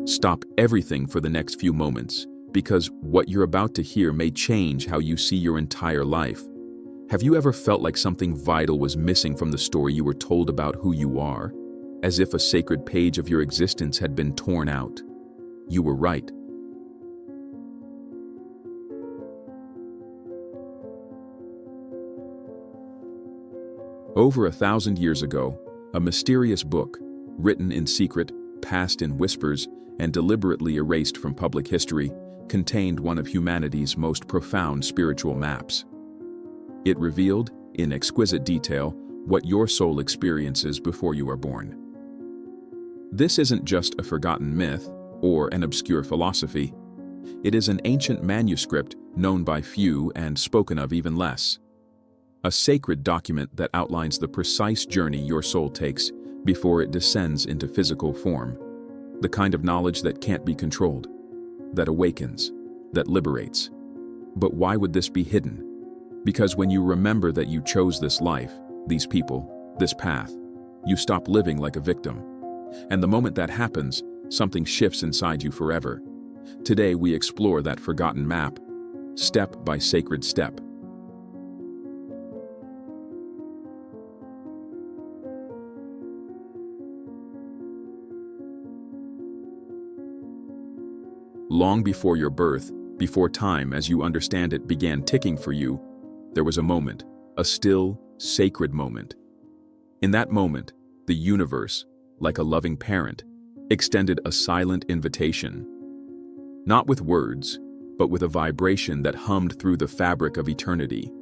Stop everything for the next few moments, because what you're about to hear may change how you see your entire life. Have you ever felt like something vital was missing from the story you were told about who you are? As if a sacred page of your existence had been torn out? You were right. Over 1,000 years ago, a mysterious book, written in secret, passed in whispers, and deliberately erased from public history, contained one of humanity's most profound spiritual maps. It revealed, in exquisite detail, what your soul experiences before you are born. This isn't just a forgotten myth or an obscure philosophy. It is an ancient manuscript known by few and spoken of even less. A sacred document that outlines the precise journey your soul takes before it descends into physical form. The kind of knowledge that can't be controlled, that awakens, that liberates. But why would this be hidden? Because when you remember that you chose this life, these people, this path, you stop living like a victim. And the moment that happens, something shifts inside you forever. Today we explore that forgotten map, step by sacred step. Long before your birth, before time as you understand it began ticking for you, there was a moment, a still, sacred moment. In that moment, the universe, like a loving parent, extended a silent invitation. Not with words, but with a vibration that hummed through the fabric of eternity.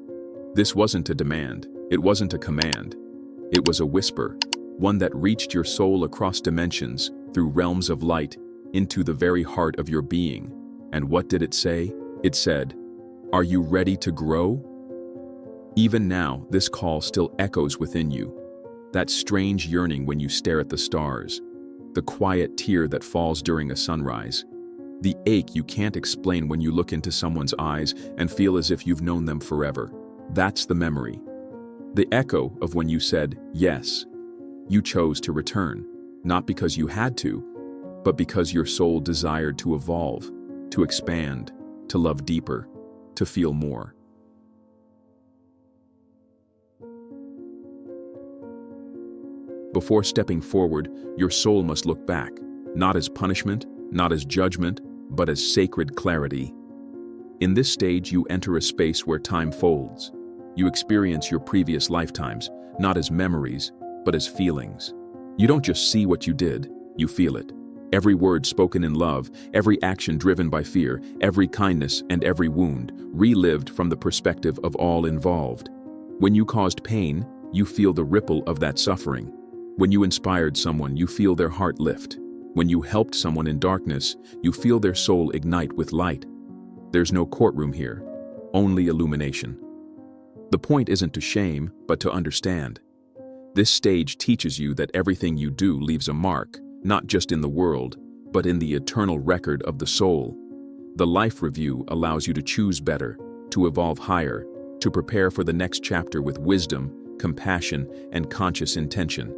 This wasn't a demand, it wasn't a command. It was a whisper, one that reached your soul across dimensions, through realms of light, into the very heart of your being. And what did it say? It said, "Are you ready to grow?" Even now, this call still echoes within you. That strange yearning when you stare at the stars, the quiet tear that falls during a sunrise, the ache you can't explain when you look into someone's eyes and feel as if you've known them forever. That's the memory. The echo of when you said, yes. You chose to return, not because you had to, but because your soul desired to evolve, to expand, to love deeper, to feel more. Before stepping forward, your soul must look back, not as punishment, not as judgment, but as sacred clarity. In this stage, you enter a space where time folds. You experience your previous lifetimes, not as memories, but as feelings. You don't just see what you did, you feel it. Every word spoken in love, every action driven by fear, every kindness and every wound, relived from the perspective of all involved. When you caused pain, you feel the ripple of that suffering. When you inspired someone, you feel their heart lift. When you helped someone in darkness, you feel their soul ignite with light. There's no courtroom here, only illumination. The point isn't to shame, but to understand. This stage teaches you that everything you do leaves a mark, not just in the world, but in the eternal record of the soul. The life review allows you to choose better, to evolve higher, to prepare for the next chapter with wisdom, compassion, and conscious intention.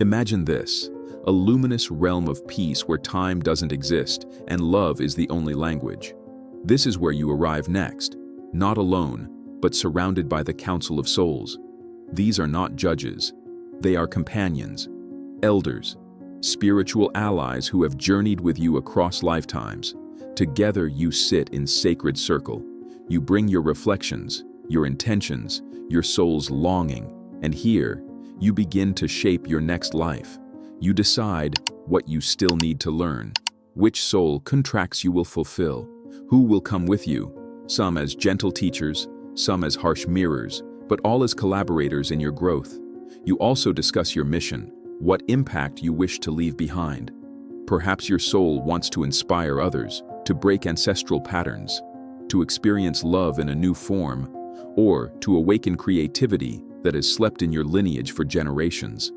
Imagine this, a luminous realm of peace where time doesn't exist and love is the only language. This is where you arrive next, not alone, but surrounded by the council of souls. These are not judges. They are companions, elders, spiritual allies who have journeyed with you across lifetimes. Together you sit in sacred circle. You bring your reflections, your intentions, your soul's longing, and here, you begin to shape your next life. You decide what you still need to learn, which soul contracts you will fulfill, who will come with you, some as gentle teachers, some as harsh mirrors, but all as collaborators in your growth. You also discuss your mission, what impact you wish to leave behind. Perhaps your soul wants to inspire others, to break ancestral patterns, to experience love in a new form, or to awaken creativity that has slept in your lineage for generations.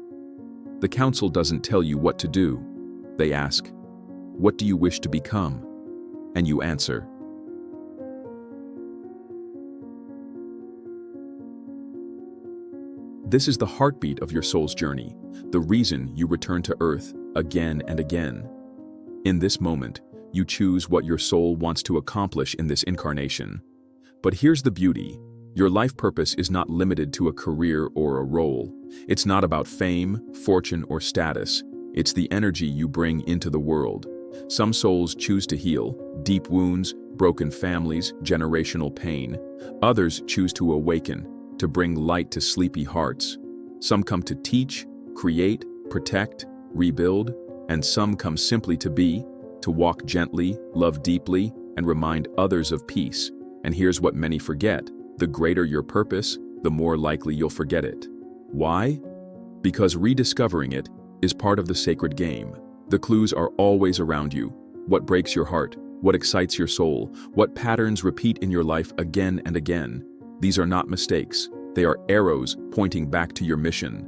The council doesn't tell you what to do. They ask, "What do you wish to become?" And you answer, This is the heartbeat of your soul's journey, the reason you return to Earth again and again. In this moment, you choose what your soul wants to accomplish in this incarnation. But here's the beauty. Your life purpose is not limited to a career or a role. It's not about fame, fortune, or status. It's the energy you bring into the world. Some souls choose to heal deep wounds, broken families, generational pain. Others choose to awaken, to bring light to sleepy hearts. Some come to teach, create, protect, rebuild, and some come simply to be, to walk gently, love deeply, and remind others of peace. And here's what many forget. The greater your purpose, the more likely you'll forget it. Why? Because rediscovering it is part of the sacred game. The clues are always around you. What breaks your heart? What excites your soul? What patterns repeat in your life again and again? These are not mistakes. They are arrows pointing back to your mission.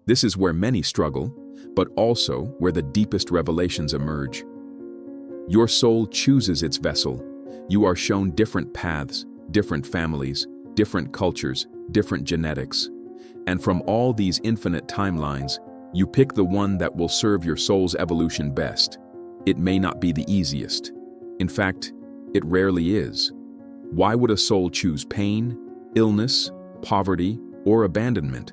This is where many struggle, but also where the deepest revelations emerge. Your soul chooses its vessel. You are shown different paths, different families, different cultures, different genetics. And from all these infinite timelines, you pick the one that will serve your soul's evolution best. It may not be the easiest. In fact, it rarely is. Why would a soul choose pain, illness, poverty, or abandonment?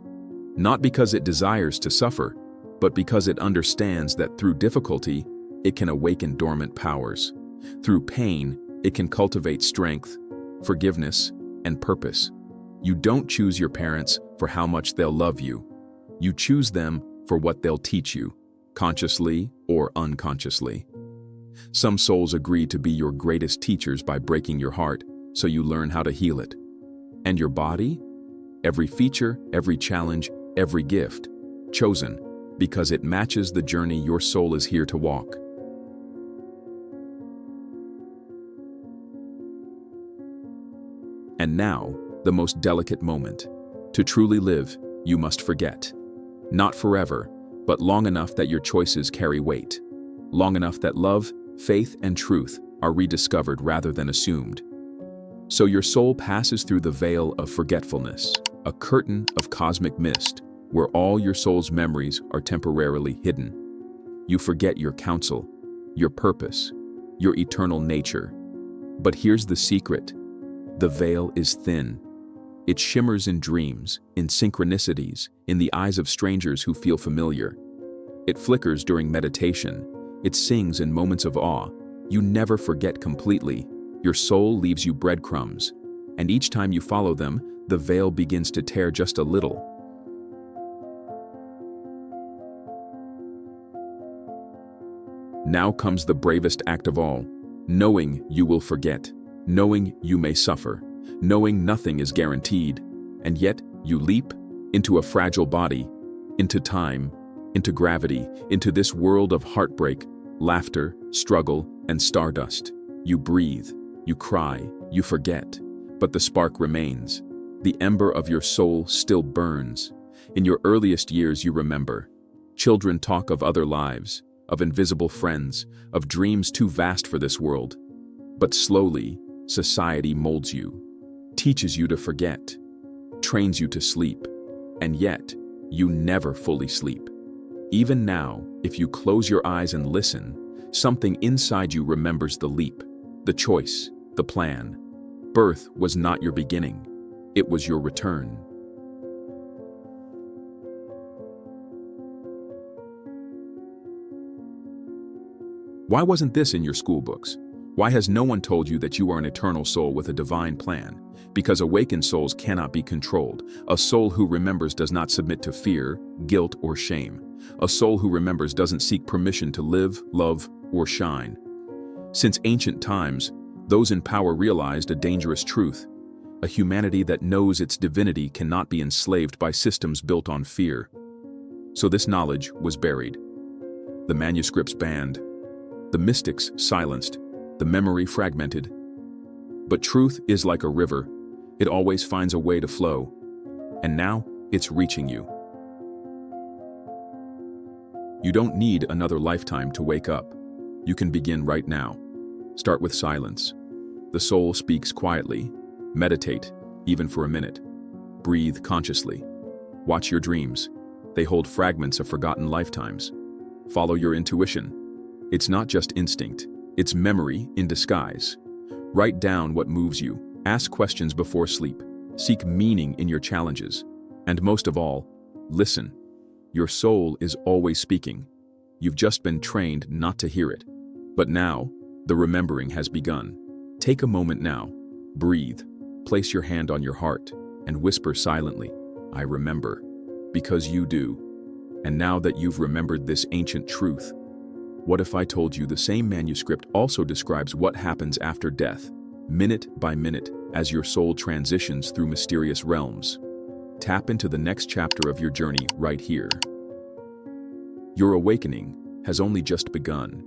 Not because it desires to suffer, but because it understands that through difficulty, it can awaken dormant powers. Through pain, it can cultivate strength, forgiveness, and purpose. You don't choose your parents for how much they'll love you. You choose them for what they'll teach you, consciously or unconsciously. Some souls agree to be your greatest teachers by breaking your heart, so you learn how to heal it. And your body? Every feature, every challenge, every gift, chosen because it matches the journey your soul is here to walk. And now, the most delicate moment. To truly live, you must forget. Not forever, but long enough that your choices carry weight. Long enough that love, faith, and truth are rediscovered rather than assumed. So your soul passes through the veil of forgetfulness, a curtain of cosmic mist, where all your soul's memories are temporarily hidden. You forget your counsel, your purpose, your eternal nature. But here's the secret. The veil is thin. It shimmers in dreams, in synchronicities, in the eyes of strangers who feel familiar. It flickers during meditation. It sings in moments of awe. You never forget completely. Your soul leaves you breadcrumbs, and each time you follow them, the veil begins to tear just a little. Now comes the bravest act of all, knowing you will forget, knowing you may suffer, knowing nothing is guaranteed, and yet you leap into a fragile body, into time, into gravity, into this world of heartbreak, laughter, struggle, and stardust. You breathe, you cry, you forget, but the spark remains. The ember of your soul still burns. In your earliest years you remember. Children talk of other lives, of invisible friends, of dreams too vast for this world. But slowly, society molds you, teaches you to forget, trains you to sleep, and yet, you never fully sleep. Even now, if you close your eyes and listen, something inside you remembers the leap, the choice, the plan. Birth was not your beginning, it was your return. Why wasn't this in your school books? Why has no one told you that you are an eternal soul with a divine plan? Because awakened souls cannot be controlled. A soul who remembers does not submit to fear, guilt, or shame. A soul who remembers doesn't seek permission to live, love, or shine. Since ancient times, those in power realized a dangerous truth. A humanity that knows its divinity cannot be enslaved by systems built on fear. So this knowledge was buried. The manuscripts banned. The mystics silenced. The memory fragmented. But truth is like a river. It always finds a way to flow. And now, it's reaching you. You don't need another lifetime to wake up. You can begin right now. Start with silence. The soul speaks quietly. Meditate, even for a minute. Breathe consciously. Watch your dreams. They hold fragments of forgotten lifetimes. Follow your intuition. It's not just instinct, it's memory in disguise. Write down what moves you. Ask questions before sleep. Seek meaning in your challenges. And most of all, listen. Your soul is always speaking. You've just been trained not to hear it. But now, the remembering has begun. Take a moment now. Breathe. Place your hand on your heart and whisper silently, "I remember," because you do. And now that you've remembered this ancient truth, what if I told you the same manuscript also describes what happens after death, minute by minute, as your soul transitions through mysterious realms? Tap into the next chapter of your journey right here. Your awakening has only just begun.